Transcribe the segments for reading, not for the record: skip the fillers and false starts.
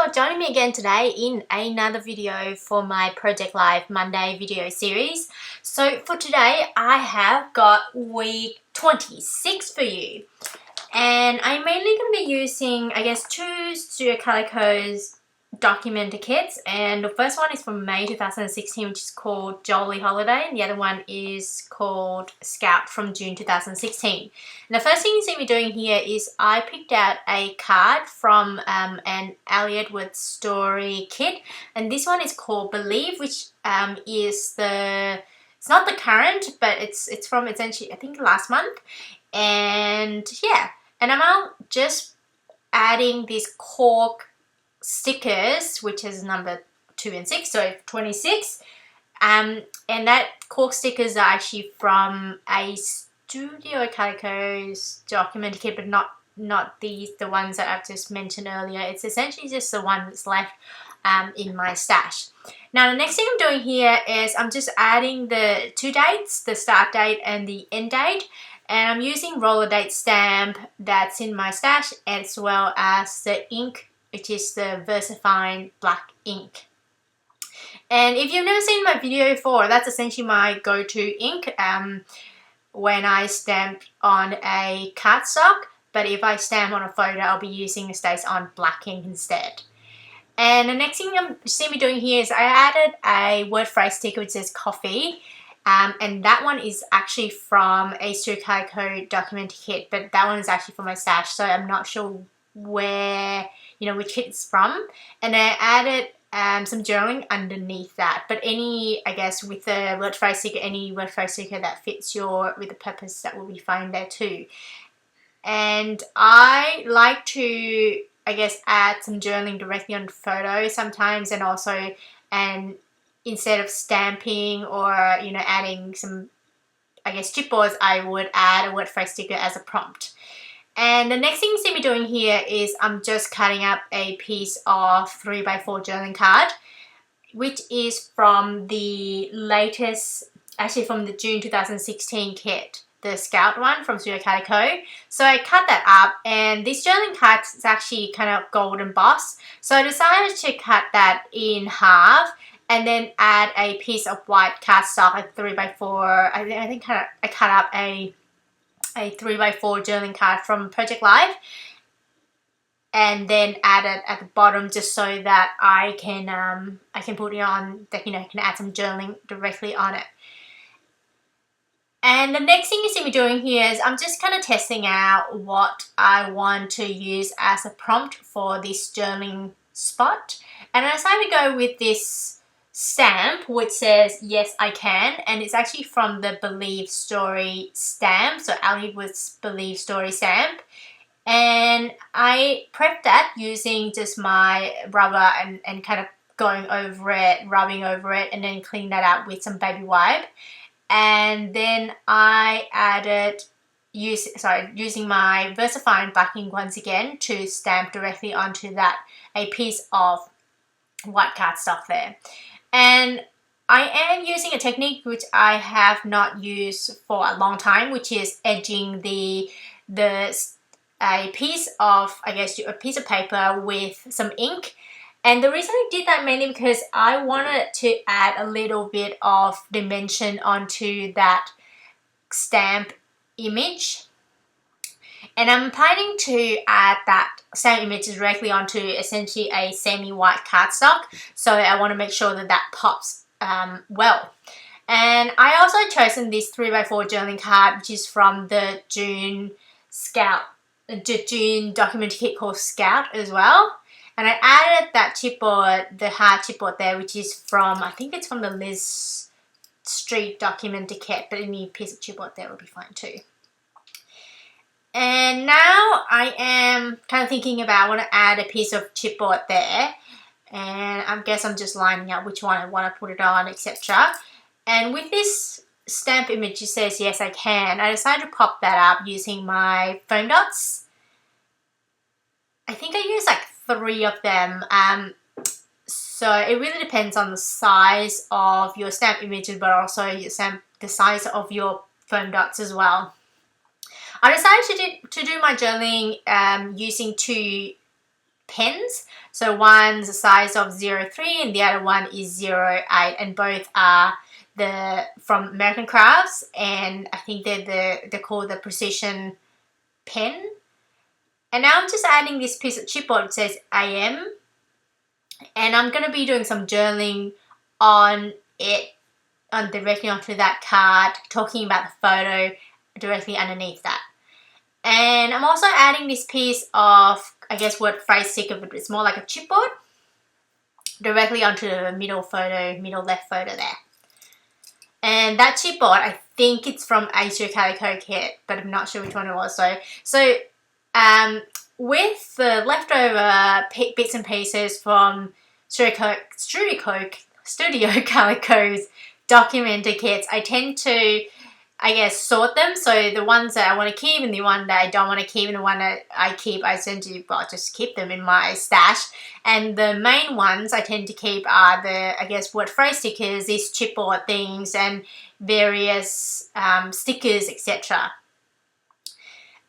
for joining me again today in another video for my Project Live Monday video series. So for today I have got week 26 for you, and I'm mainly going to be using two Studio Calico's documenter kits, and the first one is from May 2016, which is called Jolly Holiday, and the other one is called Scout from June 2016. And the first thing you see me doing here is I picked out a card from an Elliot with Story kit, and this one is called Believe, which is it's not the current, but it's from essentially I think last month. And yeah, and I'm out just adding these cork stickers, which is number 2 and 6, so 26, and that cork stickers are actually from a Studio Calico's document kit, but not the ones that I've just mentioned earlier. It's essentially just the one that's left in my stash. Now the next thing I'm doing here is I'm just adding the two dates, the start date and the end date, and I'm using roller date stamp that's in my stash, as well as the ink, which is the VersaFine black ink. And if you've never seen my video before, that's essentially my go-to ink when I stamp on a cardstock. But if I stamp on a photo, I'll be using the StazOn black ink instead. And the next thing you see me doing here is I added a word phrase sticker which says coffee. And that one is actually from a Studio Calico document kit, but that one is actually from my stash, so I'm not sure which kit it's from. And I added some journaling underneath that, but with the word phrase sticker, any word phrase sticker that fits with the purpose, that will be fine there too. And I like to add some journaling directly on photos sometimes, and instead of stamping or adding some chipboards, I would add a word phrase sticker as a prompt. And the next thing you see me doing here is I'm just cutting up a piece of 3x4 journaling card, which is from the from the June 2016 kit, the Scout one from Studio Calico. So I cut that up, and this journaling card is actually kind of gold embossed. So I decided to cut that in half and then add a piece of white cardstock, a 3x4. I cut up a 3x4 journaling card from Project Live, and then add it at the bottom just so that I can put it on, I can add some journaling directly on it. And the next thing you see me doing here is I'm just kind of testing out what I want to use as a prompt for this journaling spot, and I decided to go with this stamp which says yes I can, and it's actually from the Believe Story stamp, so Ali with Believe Story stamp. And I prepped that using just my rubber and kind of going over it, rubbing over it, and then clean that out with some baby wipe. And then I added using my VersaFine black ink once again to stamp directly onto that a piece of white cardstock there. And I am using a technique which I have not used for a long time, which is edging a piece of paper with some ink. And the reason I did that mainly because I wanted to add a little bit of dimension onto that stamp image. And I'm planning to add that same image directly onto essentially a semi-white cardstock, so I want to make sure that pops well. And I also chosen this 3x4 journaling card, which is from the June document kit called Scout as well. And I added that chipboard, the hard chipboard there, which is from, I think it's from the Liz Street documenter kit, but any piece of chipboard there will be fine too. And now I am kind of thinking about, I want to add a piece of chipboard there, and I guess I'm just lining up which one I want to put it on, etc. And with this stamp image, it says yes I can, I decided to pop that up using my foam dots. I think I used like 3 of them. So it really depends on the size of your stamp images, but also the size of your foam dots as well. I decided to do my journaling using 2 pens. So one's the size of 0.3 and the other one is 0.8, and both are from American Crafts, and I think they're called the Precision Pen. And now I'm just adding this piece of chipboard. It says AM, and I'm going to be doing some journaling on it, directly onto that card, talking about the photo directly underneath that. And I'm also adding this piece of, I guess, word phrase sticker, but it's more like a chipboard, directly onto the middle left photo there. And that chipboard, I think it's from A2 Calico kit, but I'm not sure which one it was. So with the leftover bits and pieces from Studio Calico's Documenter kits, I tend to, I guess, sort them. So the ones that I want to keep and the one that I don't want to keep and the one that I keep, I tend to, just keep them in my stash. And the main ones I tend to keep are the, I guess, word phrase stickers, these chipboard things, and various stickers, etc.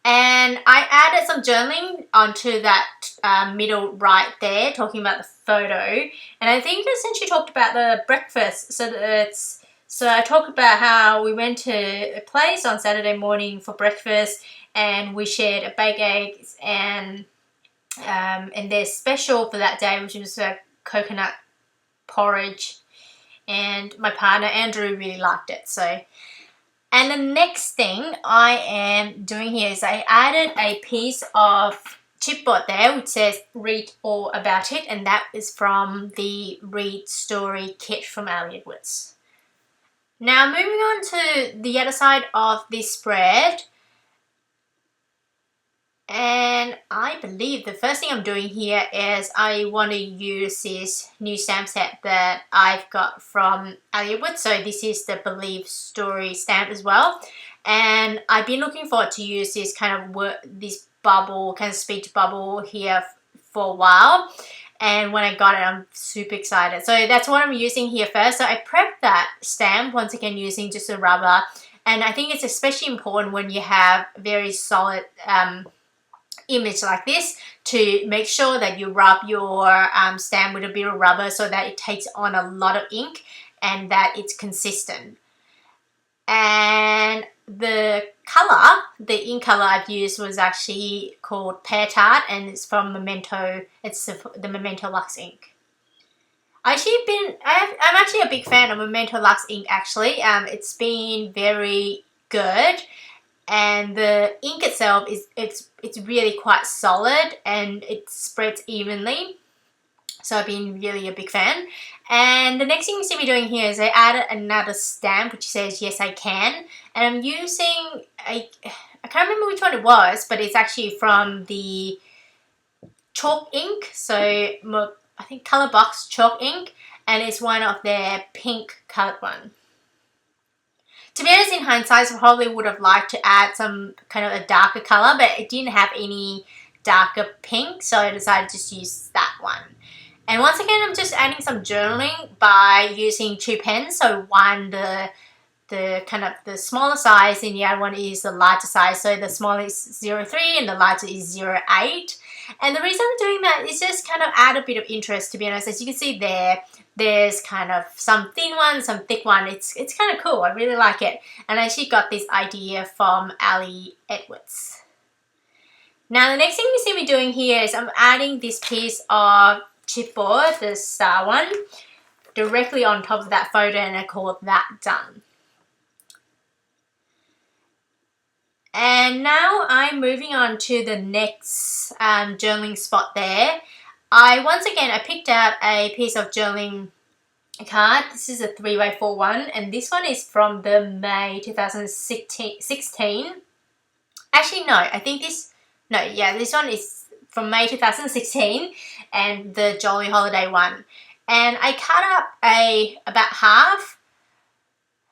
And I added some journaling onto that middle right there, talking about the photo. And I think since you talked about the breakfast, so I talked about how we went to a place on Saturday morning for breakfast, and we shared a baked eggs and their special for that day, which was a coconut porridge. And my partner Andrew really liked it. And the next thing I am doing here is I added a piece of chipboard there which says read all about it, and that is from the Read Story kit from Ali Edwards. Now moving on to the other side of this spread, and I believe the first thing I'm doing here is I want to use this new stamp set that I've got from Ali Edwards. So this is the Believe Story stamp as well, and I've been looking forward to use this kind of speech bubble here for a while. And when I got it, I'm super excited. So that's what I'm using here first. So I prepped that stamp, once again using just a rubber. And I think it's especially important when you have very solid image like this to make sure that you rub your stamp with a bit of rubber so that it takes on a lot of ink and that it's consistent. And the ink color I've used was actually called Pear Tart, and it's from Memento. It's the Memento Luxe ink. I'm actually a big fan of Memento Luxe ink actually. It's been very good, and the ink itself it's really quite solid and it spreads evenly. So I've been really a big fan. And the next thing you see me doing here is I added another stamp which says Yes I Can. And I'm using, I can't remember which one it was, but it's actually from the chalk ink. So I think Color Box chalk ink, and it's one of their pink colored one. To be honest, in hindsight, I probably would have liked to add some kind of a darker color, but it didn't have any darker pink, so I decided to just use that one. And once again, I'm just adding some journaling by using two pens. So one, the kind of the smaller size, and the other one is the larger size. So the smaller is 0.3 and the larger is 0.8. And the reason I'm doing that is just kind of add a bit of interest, to be honest. As you can see there's kind of some thin one, some thick one. It's kind of cool. I really like it. And I actually got this idea from Ali Edwards. Now the next thing you see me doing here is I'm adding this piece of chipboard, the star one, directly on top of that photo, and I call that done. And now I'm moving on to the next journaling spot there. Once again I picked out a piece of journaling card. This is a 3x4 one, and this one is from the May 2016. Actually no, this one is from May 2016, and the Jolly Holiday one. And I cut up about half.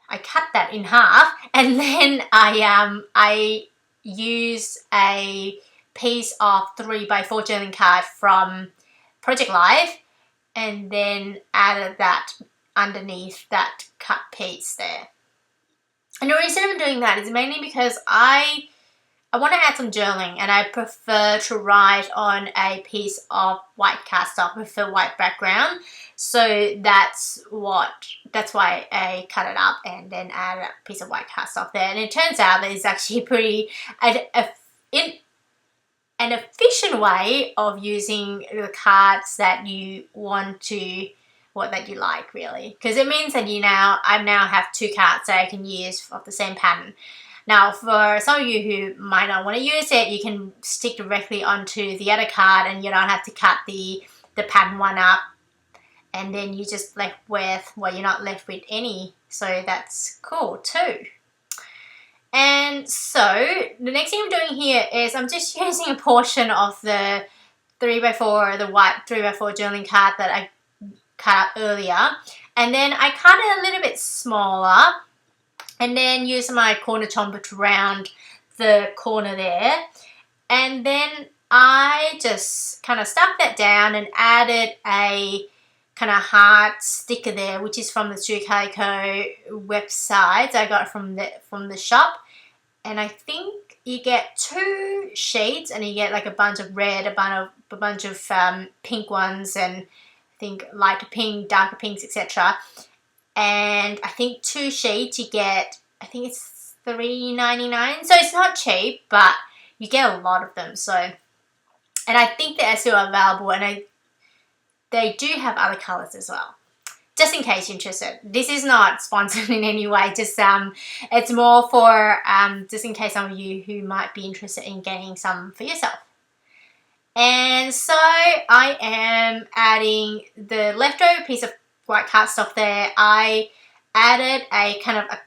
I cut that in half, and then I used a piece of 3x4 journaling card from Project Live, and then added that underneath that cut piece there. And the reason I'm doing that is mainly because I I want to add some journaling, and I prefer to write on a piece of white cardstock with a white background. So that's why I cut it up and then add a piece of white cardstock there. And it turns out that it's actually pretty an efficient way of using the cards that you want to, that you like, really, because it means that I now have 2 cards that I can use of the same pattern. Now, for some of you who might not want to use it, you can stick directly onto the other card and you don't have to cut the pattern one up, and then you're just left with, well, you're not left with any, so that's cool too. And so the next thing I'm doing here is I'm just using a portion of the 3x4, the white 3x4 journaling card that I cut up earlier, and then I cut it a little bit smaller, and then use my corner chomper to round the corner there. And then I just kind of stuck that down and added a kind of heart sticker there, which is from the Calico website I got from the shop. And I think you get 2 sheets, and you get like a bunch of red, a bunch of pink ones, and I think lighter pink, darker pinks, etc. And I think 2 sheets you get, I think it's $3.99. So it's not cheap, but you get a lot of them. So, and I think they're still available, and they do have other colours as well. Just in case you're interested. This is not sponsored in any way. Just it's more for just in case some of you who might be interested in getting some for yourself. And so I am adding the leftover piece of white cardstock there. I added a kind of a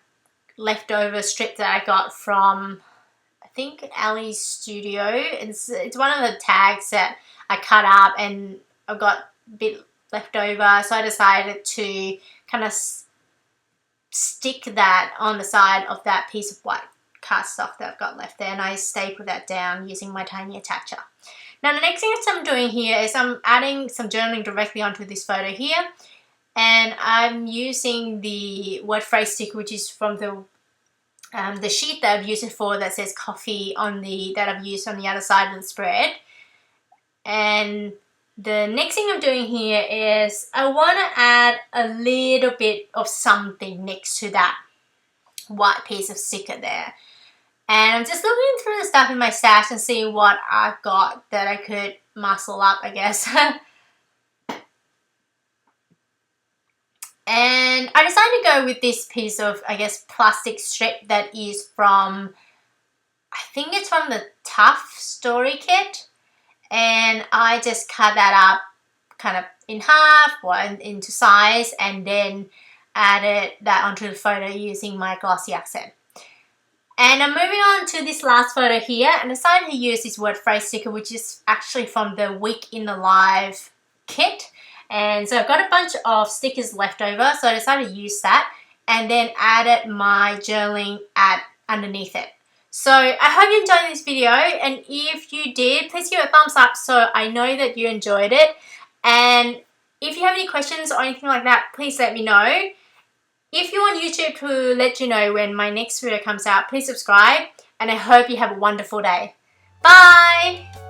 leftover strip that I got from, I think, Ali's studio. It's one of the tags that I cut up, and I've got a bit left over, so I decided to kind of stick that on the side of that piece of white cardstock that I've got left there, and I stapled that down using my tiny attacher. Now the next thing that I'm doing here is I'm adding some journaling directly onto this photo here, and I'm using the word phrase sticker, which is from the sheet that I've used it for, that says coffee that I've used on the other side of the spread. And the next thing I'm doing here is I want to add a little bit of something next to that white piece of sticker there. And I'm just looking through the stuff in my stash and seeing what I've got that I could muscle up, I guess. And I decided to go with this piece of, I guess, plastic strip that is from, I think it's from the Tough Story Kit. And I just cut that up kind of in half or into size, and then added that onto the photo using my glossy accent. And I'm moving on to this last photo here, and I decided to use this word phrase sticker, which is actually from the Week in the Live kit. And so I've got a bunch of stickers left over, so I decided to use that, and then added my journaling underneath it. So I hope you enjoyed this video, and if you did, please give it a thumbs up so I know that you enjoyed it. And if you have any questions or anything like that, please let me know. If you want YouTube to let you know when my next video comes out, please subscribe, and I hope you have a wonderful day. Bye!